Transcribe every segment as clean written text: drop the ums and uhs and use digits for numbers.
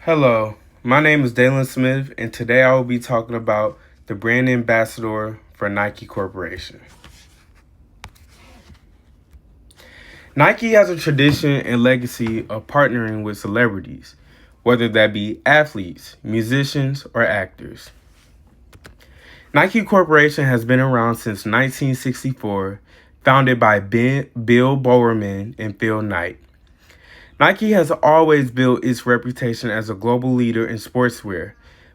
Hello, my name is Dalen Smith, and today I will be talking about the brand ambassador for Nike Corporation. Nike has a tradition and legacy of partnering with celebrities, whether that be athletes, musicians, or actors. Nike Corporation has been around since 1964, founded by Bill Bowerman and Phil Knight. Nike has always built its reputation as a global leader in sportswear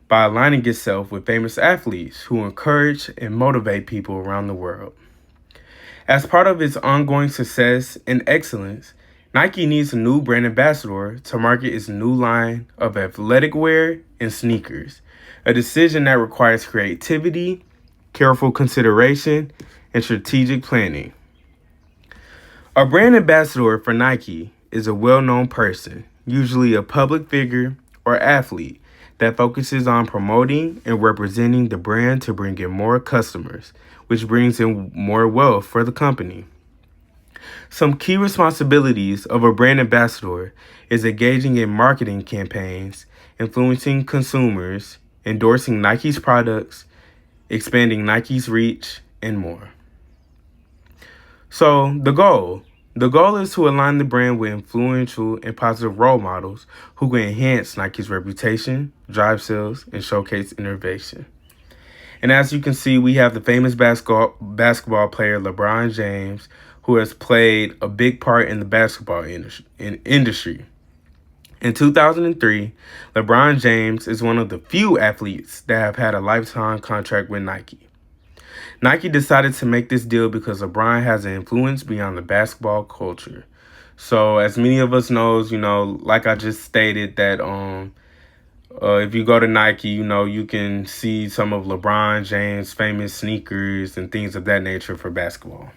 by aligning itself with famous athletes who encourage and motivate people around the world. As part of its ongoing success and excellence, Nike needs a new brand ambassador to market its new line of athletic wear and sneakers, a decision that requires creativity, careful consideration, and strategic planning. A brand ambassador for Nike is a well-known person, usually a public figure or athlete, that focuses on promoting and representing the brand to bring in more customers, which brings in more wealth for the company. Some key responsibilities of a brand ambassador is engaging in marketing campaigns, influencing consumers, endorsing Nike's products, expanding Nike's reach, and more. So, the goal is to align the brand with influential and positive role models who can enhance Nike's reputation, drive sales, and showcase innovation. And as you can see, we have the famous basketball player LeBron James, who has played a big part in the basketball industry. In 2003, LeBron James is one of the few athletes that have had a lifetime contract with Nike. Nike decided to make this deal because LeBron has an influence beyond the basketball culture. So as many of us knows, like I just stated that if you go to Nike, you can see some of LeBron James' famous sneakers and things of that nature for basketball.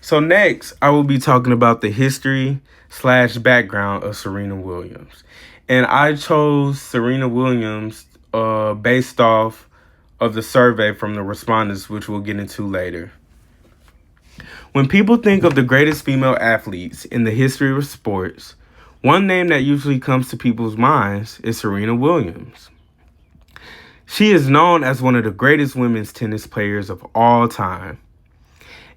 So next, I will be talking about the history/background of Serena Williams. And I chose Serena Williams based off of the survey from the respondents, which we'll get into later. When people think of the greatest female athletes in the history of sports, one name that usually comes to people's minds is Serena Williams. She is known as one of the greatest women's tennis players of all time.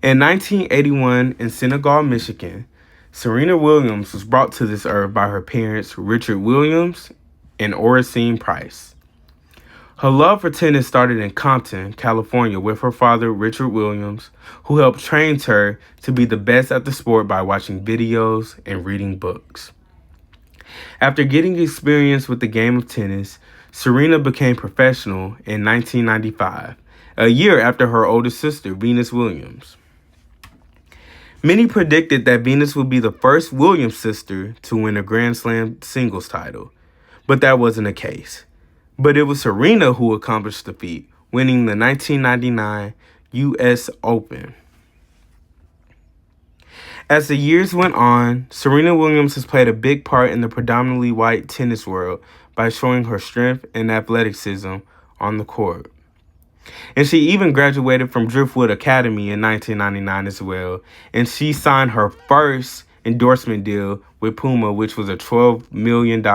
In 1981 in Senegal, Michigan, Serena Williams was brought to this earth by her parents, Richard Williams and Oracene Price. Her love for tennis started in Compton, California, with her father, Richard Williams, who helped train her to be the best at the sport by watching videos and reading books. After getting experience with the game of tennis, Serena became professional in 1995, a year after her older sister, Venus Williams. Many predicted that Venus would be the first Williams sister to win a Grand Slam singles title, but that wasn't the case. But it was Serena who accomplished the feat, winning the 1999 U.S. Open. As the years went on, Serena Williams has played a big part in the predominantly white tennis world by showing her strength and athleticism on the court. And she even graduated from Driftwood Academy in 1999 as well, and she signed her first endorsement deal with Puma, which was a $12 million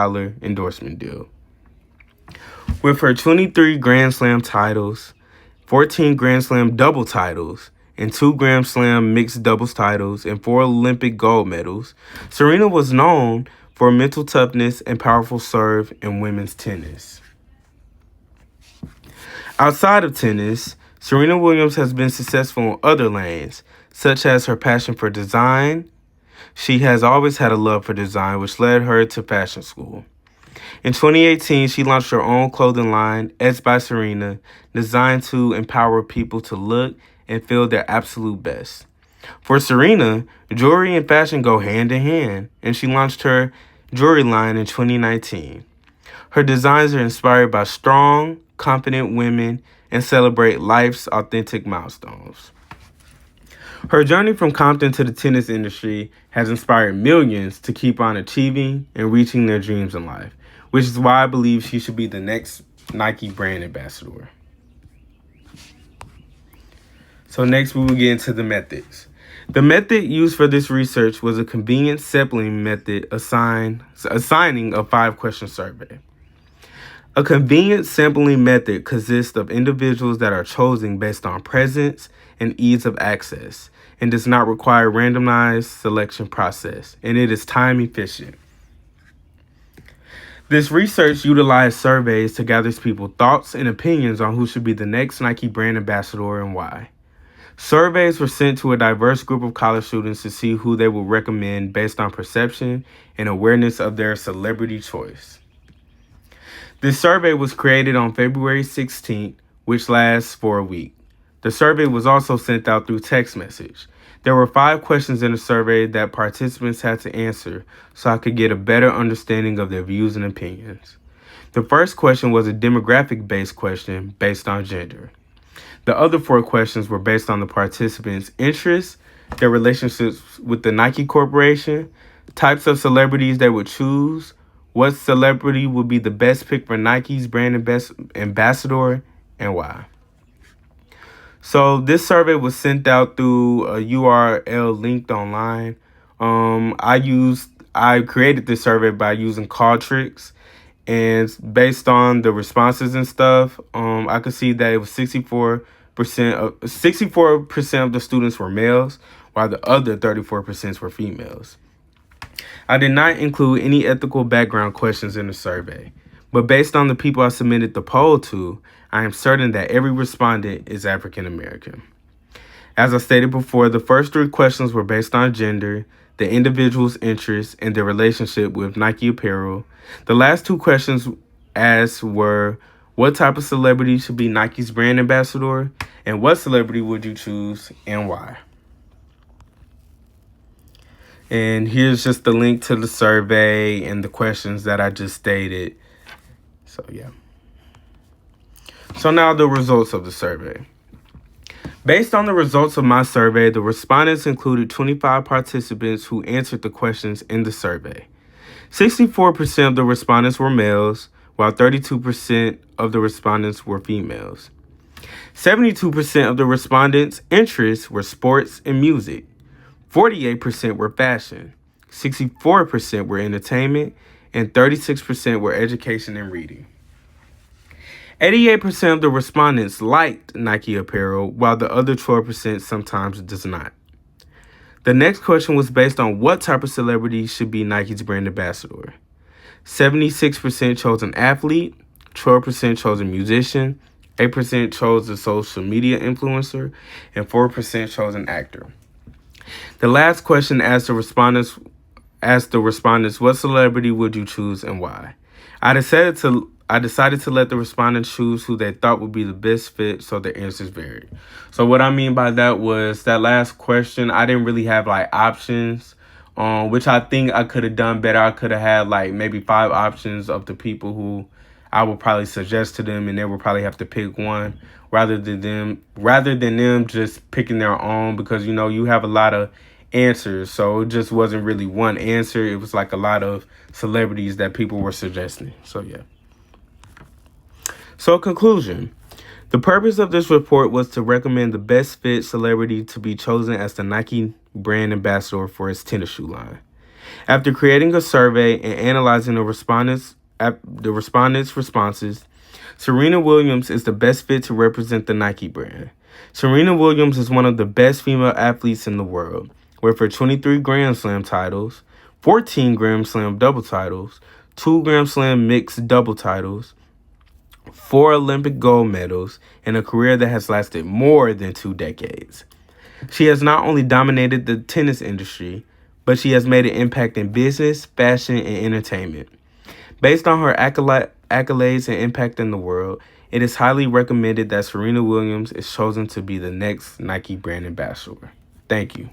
endorsement deal. With her 23 Grand Slam titles, 14 Grand Slam double titles, and 2 Grand Slam mixed doubles titles, and 4 Olympic gold medals, Serena was known for mental toughness and powerful serve in women's tennis. Outside of tennis, Serena Williams has been successful in other lanes, such as her passion for design. She has always had a love for design, which led her to fashion school. In 2018, she launched her own clothing line, S by Serena, designed to empower people to look and feel their absolute best. For Serena, jewelry and fashion go hand in hand, and she launched her jewelry line in 2019. Her designs are inspired by strong, confident women and celebrate life's authentic milestones. Her journey from Compton to the tennis industry has inspired millions to keep on achieving and reaching their dreams in life, which is why I believe she should be the next Nike brand ambassador. So next we will get into the methods. The method used for this research was a convenient sampling method assigning a 5-question survey. A convenient sampling method consists of individuals that are chosen based on presence and ease of access and does not require a randomized selection process, and it is time efficient. This research utilized surveys to gather people's thoughts and opinions on who should be the next Nike brand ambassador and why. Surveys were sent to a diverse group of college students to see who they would recommend based on perception and awareness of their celebrity choice. This survey was created on February 16th, which lasts for a week. The survey was also sent out through text message. There were 5 questions in the survey that participants had to answer so I could get a better understanding of their views and opinions. The first question was a demographic-based question based on gender. The other 4 questions were based on the participants' interests, their relationships with the Nike Corporation, types of celebrities they would choose, what celebrity would be the best pick for Nike's brand ambassador, and why. So this survey was sent out through a URL linked online. I created this survey by using Qualtrics, and based on the responses and stuff, I could see that it was 64% of the students were males, while the other 34% were females. I did not include any ethical background questions in the survey, but based on the people I submitted the poll to, I am certain that every respondent is African American. As I stated before, the first 3 questions were based on gender, the individual's interests, and their relationship with Nike apparel. The last 2 questions asked were, what type of celebrity should be Nike's brand ambassador, and what celebrity would you choose and why? And here's just the link to the survey and the questions that I just stated. So, yeah. So now the results of the survey. Based on the results of my survey, the respondents included 25 participants who answered the questions in the survey. 64% of the respondents were males, while 32% of the respondents were females. 72% of the respondents' interests were sports and music. 48% were fashion, 64% were entertainment, and 36% were education and reading. 88% of the respondents liked Nike apparel, while the other 12% sometimes does not. The next question was based on what type of celebrity should be Nike's brand ambassador. 76% chose an athlete, 12% chose a musician, 8% chose a social media influencer, and 4% chose an actor. The last question asked the respondents, what celebrity would you choose and why? I decided to let the respondents choose who they thought would be the best fit, so their answers varied. So what I mean by that was that last question, I didn't really have like options, which I think I could have done better. I could have had like maybe 5 options of the people who I would probably suggest to them, and they would probably have to pick one rather than them just picking their own, because you have a lot of answers, so it just wasn't really one answer. It was like a lot of celebrities that people were suggesting. So yeah. So conclusion. The purpose of this report was to recommend the best fit celebrity to be chosen as the Nike brand ambassador for its tennis shoe line. After creating a survey and analyzing the respondents' responses, Serena Williams is the best fit to represent the Nike brand. Serena Williams is one of the best female athletes in the world, with her 23 Grand Slam titles, 14 Grand Slam double titles, 2 Grand Slam mixed double titles, 4 Olympic gold medals, and a career that has lasted more than 2 decades. She has not only dominated the tennis industry, but she has made an impact in business, fashion, and entertainment. Based on her accolades and impact in the world, it is highly recommended that Serena Williams is chosen to be the next Nike brand ambassador. Thank you.